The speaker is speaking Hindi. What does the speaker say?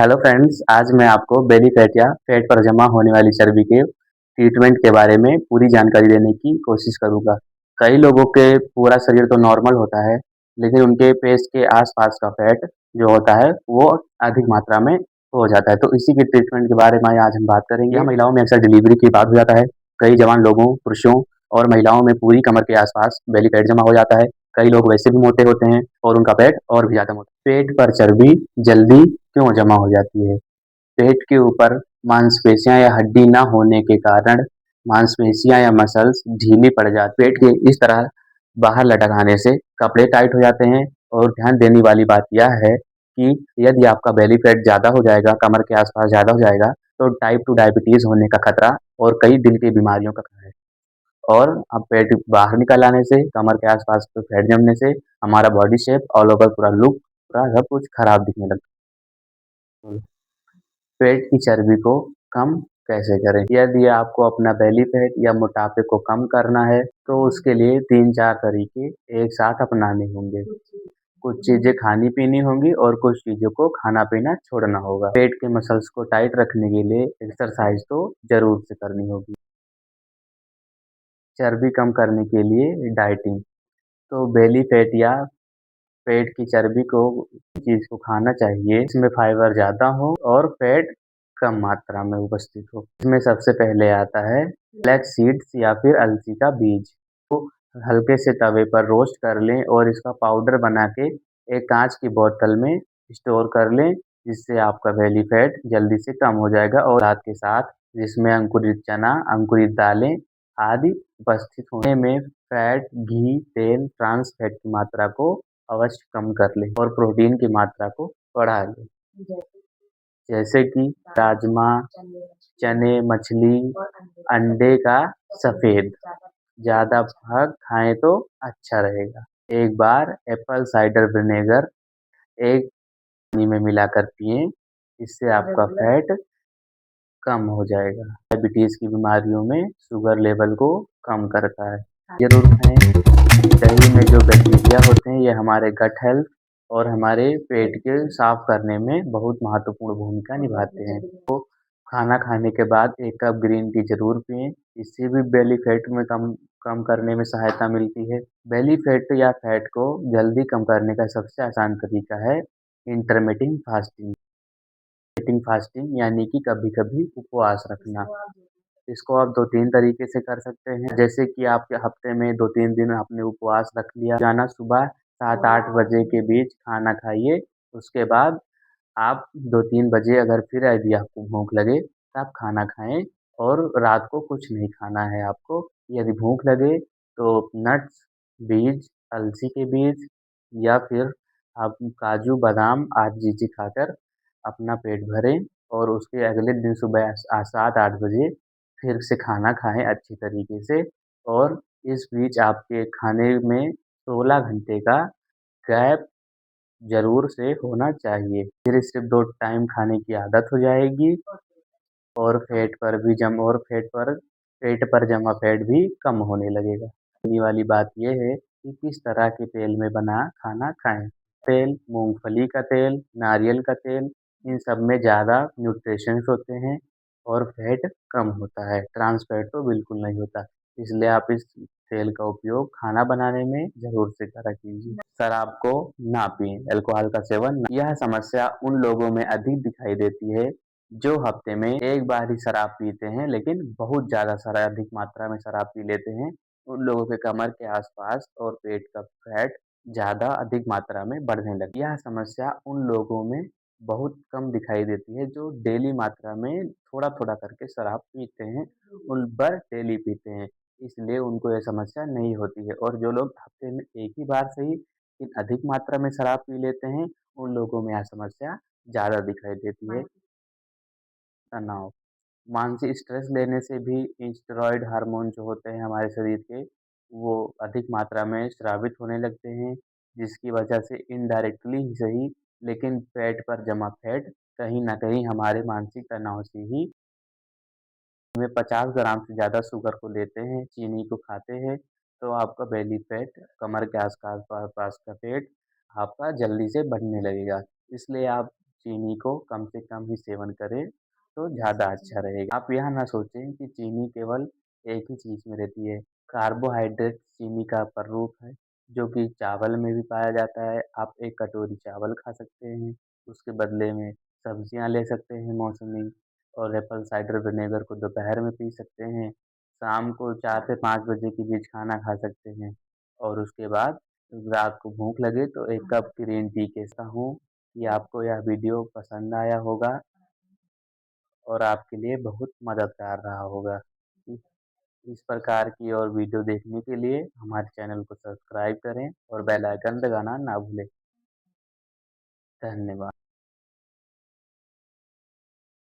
हेलो फ्रेंड्स, आज मैं आपको बेली फैट या पेट पर जमा होने वाली चर्बी के ट्रीटमेंट के बारे में पूरी जानकारी देने की कोशिश करूंगा। कई लोगों के पूरा शरीर तो नॉर्मल होता है, लेकिन उनके पेट के आसपास का फैट जो होता है वो अधिक मात्रा में हो जाता है। तो इसी के ट्रीटमेंट के बारे में आज हम बात करेंगे। यह महिलाओं में अक्सर डिलीवरी के बाद हो जाता है। कई जवान लोगों, पुरुषों और महिलाओं में पूरी कमर के आसपास बेली फैट जमा हो जाता है। कई लोग वैसे भी मोटे होते हैं और उनका पेट और भी ज्यादा मोटा। पेट पर चर्बी जल्दी क्यों जमा हो जाती है? पेट के ऊपर मांसपेशियां या हड्डी न होने के कारण मांसपेशियां या मसल्स ढीली पड़ जाती। पेट के इस तरह बाहर लटक आने से कपड़े टाइट हो जाते हैं। और ध्यान देने वाली बात यह है कि यदि आपका बेली फैट ज़्यादा हो जाएगा, कमर के आसपास ज़्यादा हो जाएगा, तो टाइप 2 डायबिटीज़ होने का खतरा और कई दिल की बीमारियों का खतरा है। और अब पेट बाहर निकल आने से, कमर के आसपास पे फैट जमने से हमारा बॉडी शेप ऑल ओवर पूरा लुक, पूरा सब कुछ खराब दिखने लगता है। पेट की चर्बी को कम कैसे करें? यदि आपको अपना बेली फैट या मोटापे को कम करना है, तो उसके लिए 3-4 तरीके एक साथ अपनाने होंगे। कुछ चीज़ें खानी-पीनी होंगी और कुछ चीज़ों को खाना-पीना छोड़ना होगा। पेट के मसल्स को टाइट रखने के लिए एक्सरसाइज़ तो ज़रूर से करनी होगी। चर्बी कम करने के लिए डाइटिंग, तो बेली फैट या पेट की चर्बी को चीज़ को खाना चाहिए जिसमें फाइबर ज़्यादा हो और फैट कम मात्रा में उपस्थित हो। इसमें सबसे पहले आता है फ्लैक्स सीड्स या फिर अलसी का बीज। को हल्के से तवे पर रोस्ट कर लें और इसका पाउडर बना के एक कांच की बोतल में स्टोर कर लें, जिससे आपका बेली फैट जल्दी से कम हो जाएगा। और साथ के साथ जिसमें अंकुरित चना, अंकुरित दालें आदि उपस्थित होने में फैट, घी, तेल, ट्रांस फैट की मात्रा को अवश्य कम कर लें और प्रोटीन की मात्रा को बढ़ा लें। जैसे कि राजमा, चने, मछली, अंडे का सफ़ेद ज़्यादा भाग खाएँ तो अच्छा रहेगा। एक बार एप्पल साइडर विनेगर एक पानी में मिलाकर पिएँ, इससे आपका फैट कम हो जाएगा। डायबिटीज़ की बीमारियों में शुगर लेवल को कम करता है। ज़रूर खाएँ। दही में जो बैक्टीरिया होते हैं, ये हमारे गट हेल्थ और हमारे पेट के साफ करने में बहुत महत्वपूर्ण भूमिका निभाते हैं। तो खाना खाने के बाद 1 कप ग्रीन टी ज़रूर पिएँ, इससे भी बेली फैट में कम कम करने में सहायता मिलती है। बेली फैट या फैट को जल्दी कम करने का सबसे आसान तरीका है इंटरमिटेंट फास्टिंग। इंटरमिटेंट फास्टिंग यानी कि कभी-कभी उपवास रखना। इसको आप 2-3 तरीके से कर सकते हैं। जैसे कि आपके हफ्ते में 2-3 दिन आपने उपवास रख लिया। रोज़ाना सुबह 7-8 बजे के बीच खाना खाइए। उसके बाद आप 2-3 बजे अगर फिर यदि आपको भूख लगे, तो आप खाना खाएँ और रात को कुछ नहीं खाना है आपको। यदि भूख लगे तो नट्स, बीज, अलसी के बीज या फिर आप काजू, बादाम आदि चीज़ें खाकर अपना पेट भरें और उसके अगले दिन सुबह 7-8 बजे फिर से खाना खाएँ अच्छी तरीके से। और इस बीच आपके खाने में 16 घंटे का गैप ज़रूर से होना चाहिए। फिर सिर्फ़ 2 टाइम खाने की आदत हो जाएगी और पेट पर जमा फैट भी कम होने लगेगा। समझने वाली बात ये है कि किस तरह के तेल में बना खाना खाएँ। तेल, मूँगफली का तेल, नारियल का तेल, इन सब में ज़्यादा न्यूट्रिशंस होते हैं और फैट कम होता है। ट्रांस फैट तो बिल्कुल नहीं होता। इसलिए आप इस तेल का उपयोग खाना बनाने में ज़रूर से करा कीजिए। शराब को ना पिएँ, अल्कोहल का सेवन ना। यह समस्या उन लोगों में अधिक दिखाई देती है जो हफ्ते में 1 बार ही शराब पीते हैं, लेकिन बहुत ज़्यादा अधिक मात्रा में शराब पी लेते हैं। उन लोगों के कमर के आसपास और पेट का फैट ज़्यादा अधिक मात्रा में बढ़ने लगी। यह समस्या उन लोगों में बहुत कम दिखाई देती है जो डेली मात्रा में थोड़ा-थोड़ा करके शराब पीते हैं, उन पर डेली पीते हैं, इसलिए उनको ये समस्या नहीं होती है। और जो लोग हफ्ते में 1 ही बार सही लेकिन अधिक मात्रा में शराब पी लेते हैं, उन लोगों में यह समस्या ज़्यादा दिखाई देती है। तनाव, मानसिक स्ट्रेस लेने से भी स्टेरॉयड हार्मोन जो होते हैं हमारे शरीर के, वो अधिक मात्रा में स्रावित होने लगते हैं, जिसकी वजह से इनडायरेक्टली ही सही, लेकिन पेट पर जमा फैट कहीं न कहीं हमारे मानसिक तनाव से ही। में 50 ग्राम से ज़्यादा शुगर को लेते हैं, चीनी को खाते हैं, तो आपका बेली फैट, कमर के आस-पास पास का पेट आपका जल्दी से बढ़ने लगेगा। इसलिए आप चीनी को कम से कम ही सेवन करें तो ज़्यादा अच्छा रहेगा। आप यह ना सोचें कि चीनी केवल एक ही चीज़ में रहती है। कार्बोहाइड्रेट चीनी का प्ररूप है, जो कि चावल में भी पाया जाता है। आप 1 कटोरी चावल खा सकते हैं, उसके बदले में सब्जियाँ ले सकते हैं मौसमी और एप्पल साइडर विनेगर को दोपहर में पी सकते हैं। शाम को 4 से 5 बजे के बीच खाना खा सकते हैं और उसके बाद रात को भूख लगे तो 1 कप ग्रीन टी कैसा हूँ कि आपको यह वीडियो पसंद आया होगा और आपके लिए बहुत मददगार रहा होगा। इस इस प्रकार की और वीडियो देखने के लिए हमारे चैनल को सब्सक्राइब करें और बेल आइकन दबाना ना भूलें। धन्यवाद।